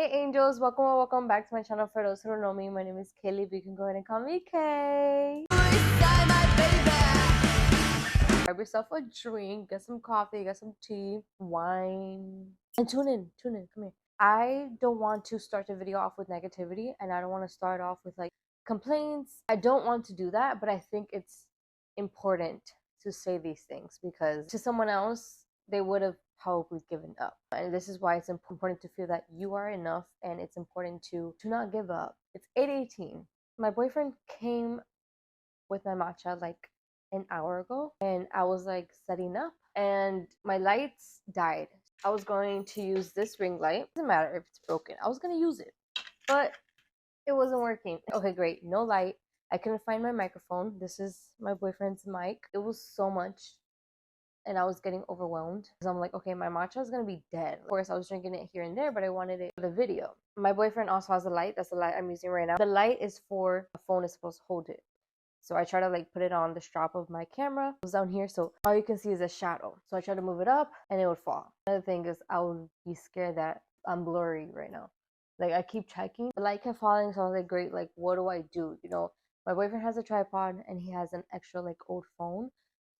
Hey angels, welcome back to my channel. For those who don't know me, my name is Kaylee, but you can go ahead and call me Kay. Grab yourself a drink, get some coffee, get some tea, wine, and tune in, come here. I don't want to start the video off with negativity, and I don't want to start off with like complaints. I don't want to do that, but I think it's important to say these things because to someone else, they would have probably given up. And this is why it's important to feel that you are enough, and it's important to not give up. It's 8:18. My boyfriend came with my matcha like an hour ago, and I was like setting up and my lights died. I was going to use this ring light. Doesn't matter if it's broken. I was going to use it, but it wasn't working. Okay, great. No light. I couldn't find my microphone. This is my boyfriend's mic. It was so much, and I was getting overwhelmed because I'm like, okay, my matcha is gonna be dead. Of course, I was drinking it here and there, but I wanted it for the video. My boyfriend also has a light. That's the light I'm using right now. The light is for a phone is supposed to hold it. So I try to like put it on the strap of my camera. It was down here, so all you can see is a shadow. So I try to move it up and it would fall. Another thing is I would be scared that I'm blurry right now. Like I keep checking. The light kept falling, so I was like, great, like what do I do? You know, my boyfriend has a tripod and he has an extra like old phone.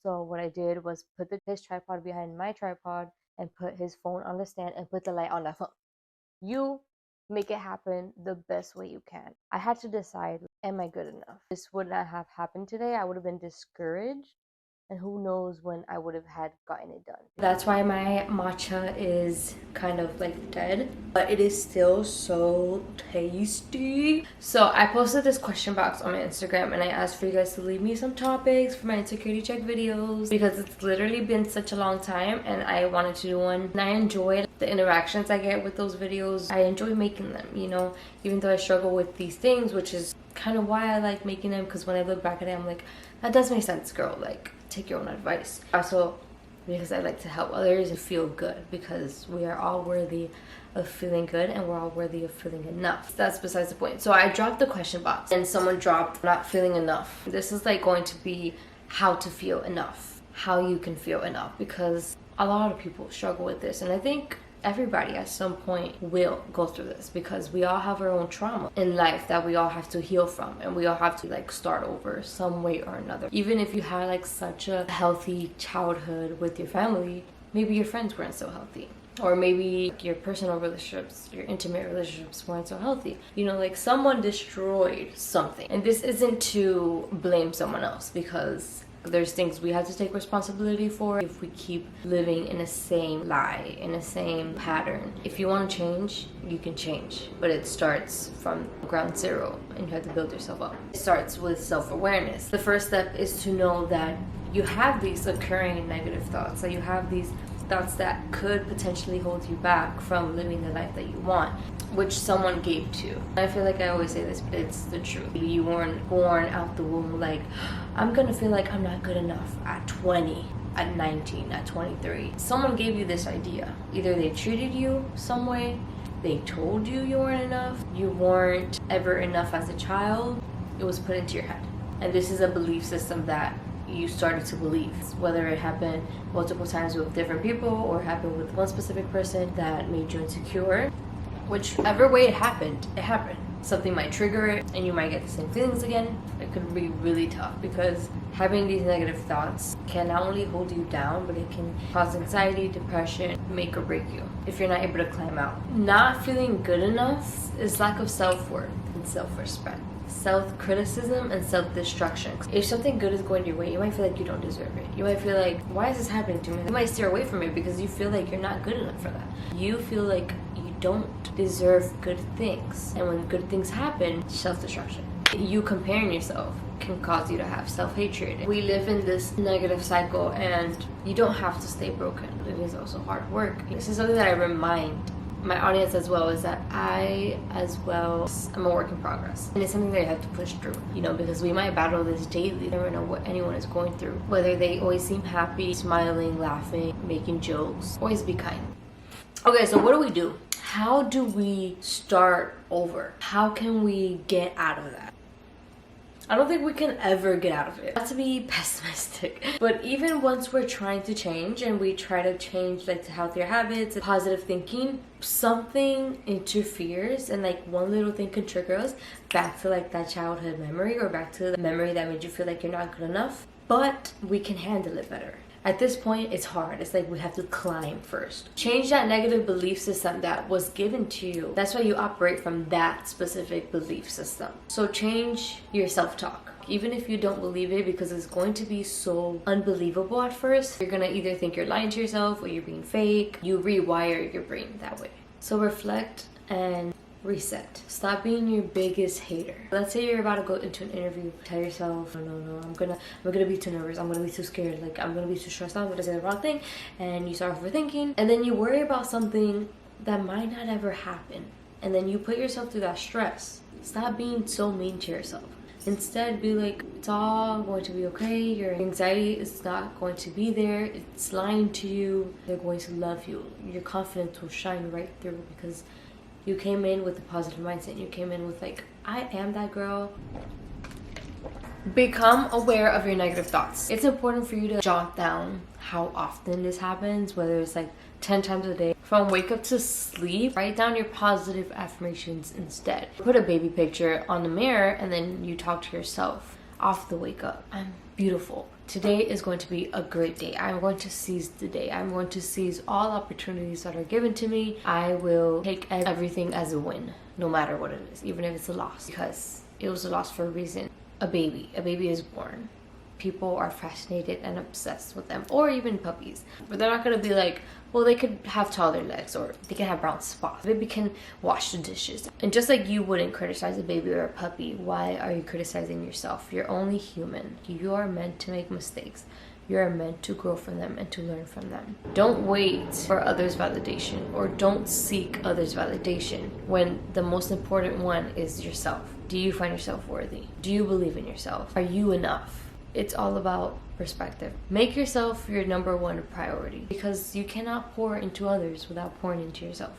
So what I did was put his tripod behind my tripod and put his phone on the stand and put the light on that phone. You make it happen the best way you can. I had to decide, am I good enough? This would not have happened today. I would have been discouraged, and who knows when I would have had gotten it done. That's why my matcha is kind of like dead, but it is still so tasty. So I posted this question box on my Instagram and I asked for you guys to leave me some topics for my insecurity check videos because it's literally been such a long time and I wanted to do one. And I enjoyed the interactions I get with those videos. I enjoy making them, you know, even though I struggle with these things, which is kind of why I like making them, because when I look back at it, I'm like, that does make sense, girl. Like, take your own advice. Also, because I like to help others and feel good, because we are all worthy of feeling good and we're all worthy of feeling enough. That's besides the point. So I dropped the question box and someone dropped not feeling enough. This is like going to be how to feel enough, how you can feel enough, because a lot of people struggle with this, and I think everybody at some point will go through this because we all have our own trauma in life that we all have to heal from, and we all have to like start over some way or another. Even if you had like such a healthy childhood with your family, maybe your friends weren't so healthy, or maybe your personal relationships, your intimate relationships weren't so healthy. You know, like someone destroyed something, and this isn't to blame someone else, because there's things we have to take responsibility for if we keep living in the same lie, in the same pattern. If you want to change, you can change, but it starts from ground zero and you have to build yourself up. It starts with self-awareness. The first step is to know that you have these occurring negative thoughts, that you have these thoughts that could potentially hold you back from living the life that you want, which someone gave to you. I feel like I always say this, but it's the truth. You weren't born out the womb like, I'm gonna feel like I'm not good enough at 20, at 19, at 23. Someone gave you this idea. Either they treated you some way, they told you you weren't enough, you weren't ever enough as a child. It was put into your head. And this is a belief system that you started to believe, whether it happened multiple times with different people or happened with one specific person that made you insecure. Whichever way it happened, something might trigger it and you might get the same feelings again. It could be really tough because having these negative thoughts can not only hold you down, but it can cause anxiety, depression, make or break you if you're not able to climb out. Not feeling good enough is lack of self-worth and self-respect, self-criticism and self-destruction. If something good is going your way, you might feel like you don't deserve it. You might feel like, why is this happening to me? You might steer away from it because you feel like you're not good enough for that. You feel like you don't deserve good things. And when good things happen, self-destruction. You comparing yourself can cause you to have self-hatred. We live in this negative cycle, and you don't have to stay broken. It is also hard work. This is something that I remind my audience as well, is that I as well am a work in progress, and it's something that I have to push through, you know, because we might battle this daily. You never know what anyone is going through, whether they always seem happy, smiling, laughing, making jokes. Always be kind. Okay, so what do? How do we start over? How can we get out of that? I don't think we can ever get out of it. Not to be pessimistic, but even once we're trying to change and we try to change like to healthier habits, positive thinking, something interferes and like one little thing can trigger us back to like that childhood memory or back to the memory that made you feel like you're not good enough. But we can handle it better. At this point, it's hard. It's like we have to climb first. Change that negative belief system that was given to you. That's why you operate from that specific belief system. So change your self-talk. Even if you don't believe it, because it's going to be so unbelievable at first, you're gonna either think you're lying to yourself or you're being fake. You rewire your brain that way. So reflect and reset. Stop being your biggest hater. Let's say you're about to go into an interview. Tell yourself, no, I'm gonna be too nervous. I'm gonna be too scared. Like I'm gonna be too stressed out. I'm gonna say the wrong thing, and you start overthinking, and then you worry about something that might not ever happen, and then you put yourself through that stress. Stop being so mean to yourself. Instead, be like, it's all going to be okay. Your anxiety is not going to be there. It's lying to you. They're going to love you. Your confidence will shine right through because you came in with a positive mindset. You came in with like, I am that girl. Become aware of your negative thoughts. It's important for you to jot down how often this happens, whether it's like 10 times a day. From wake up to sleep, write down your positive affirmations instead. Put a baby picture on the mirror and then you talk to yourself off the wake up. I'm beautiful. Today is going to be a great day. I'm going to seize the day. I'm going to seize all opportunities that are given to me. I will take everything as a win, no matter what it is, even if it's a loss, because it was a loss for a reason. A baby is born. People are fascinated and obsessed with them, or even puppies. But they're not gonna be like, well, they could have taller legs or they can have brown spots. Baby can wash the dishes. And just like you wouldn't criticize a baby or a puppy, why are you criticizing yourself? You're only human. You are meant to make mistakes. You are meant to grow from them and to learn from them. Don't wait for others' validation, or don't seek others' validation when the most important one is yourself. Do you find yourself worthy? Do you believe in yourself? Are you enough? It's all about perspective. Make yourself your #1 priority, because you cannot pour into others without pouring into yourself.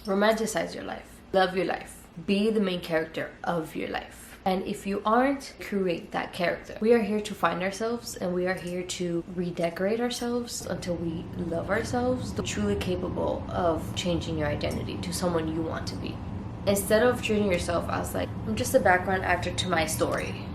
Romanticize your life. Love your life. Be the main character of your life. And if you aren't, create that character. We are here to find ourselves, and we are here to redecorate ourselves until we love ourselves, truly capable of changing your identity to someone you want to be. Instead of treating yourself as like, I'm just a background actor to my story.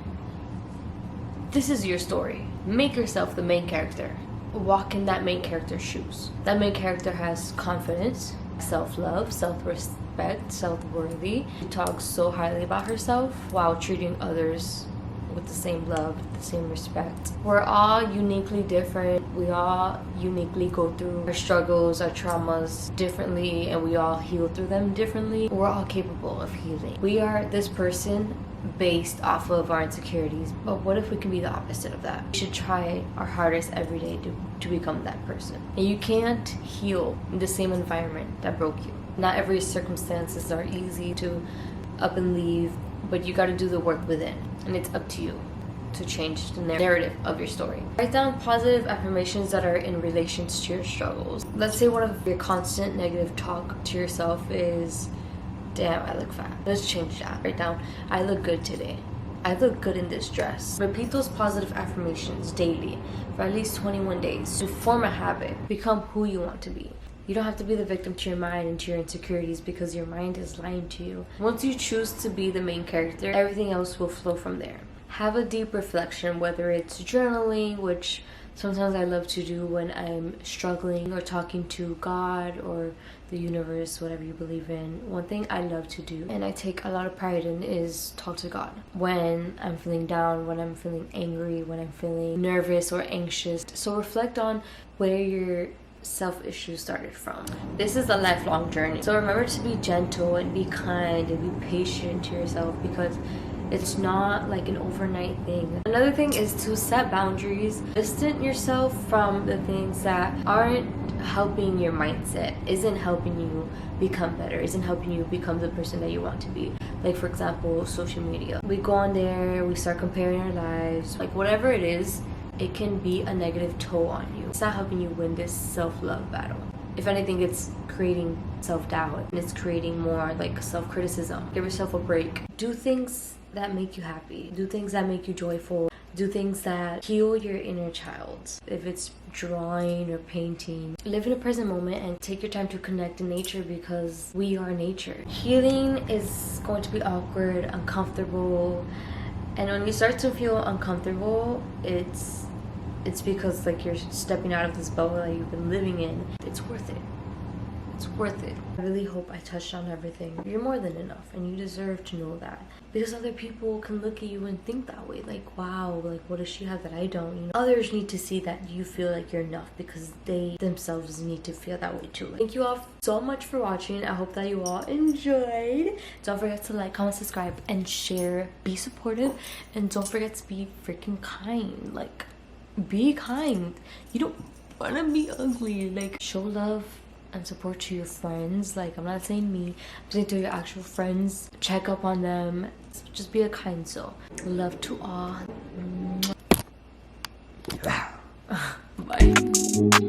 This is your story. Make yourself the main character. Walk in that main character's shoes. That main character has confidence, self-love, self-respect, self-worthy. She talks so highly about herself while treating others with the same love, the same respect. We're all uniquely different. We all uniquely go through our struggles, our traumas differently, and we all heal through them differently. We're all capable of healing. We are this person based off of our insecurities, but what if we can be the opposite of that? We should try our hardest every day to become that person. And you can't heal in the same environment that broke you. Not every circumstances are easy to up and leave, but you got to do the work within, and it's up to you to change the narrative of your story. Write down positive affirmations that are in relation to your struggles. Let's say one of your constant negative talk to yourself is, damn, I look fat. Let's change that. Write down, I look good today. I look good in this dress. Repeat those positive affirmations daily for at least 21 days to form a habit. Become who you want to be. You don't have to be the victim to your mind and to your insecurities, because your mind is lying to you. Once you choose to be the main character, everything else will flow from there. Have a deep reflection, whether it's journaling, which sometimes I love to do when I'm struggling, or talking to God or the universe, whatever you believe in. One thing I love to do, and I take a lot of pride in, is talk to God. When I'm feeling down, when I'm feeling angry, when I'm feeling nervous or anxious. So reflect on where your self-issues started from. This is a lifelong journey. So remember to be gentle and be kind and be patient to yourself, because it's not like an overnight thing. Another thing is to set boundaries. Distance yourself from the things that aren't helping your mindset, isn't helping you become better, isn't helping you become the person that you want to be. Like, for example, social media. We go on there, we start comparing our lives. Like, whatever it is, it can be a negative toll on you. It's not helping you win this self-love battle. If anything, it's creating self-doubt, and it's creating more like self-criticism. Give yourself a break. Do things that make you happy. Do things that make you joyful. Do things that heal your inner child. If it's drawing or painting, live in the present moment and take your time to connect to nature, because we are nature. Healing is going to be awkward, uncomfortable, and when you start to feel uncomfortable, it's because like you're stepping out of this bubble that you've been living in. It's worth it. It's worth it. I really hope I touched on everything. You're more than enough, and you deserve to know that, because other people can look at you and think that way, like, wow, like what does she have that I don't, you know? Others need to see that you feel like you're enough, because they themselves need to feel that way too. Thank you all so much for watching. I hope that you all enjoyed. Don't forget to like, comment, subscribe, and share. Be supportive, and don't forget to be freaking kind. Like, be kind. You don't want to be ugly. Like, show love and support to your friends. Like, I'm not saying me, I'm saying to your actual friends. Check up on them. Just be a kind soul. Love to all. Bye.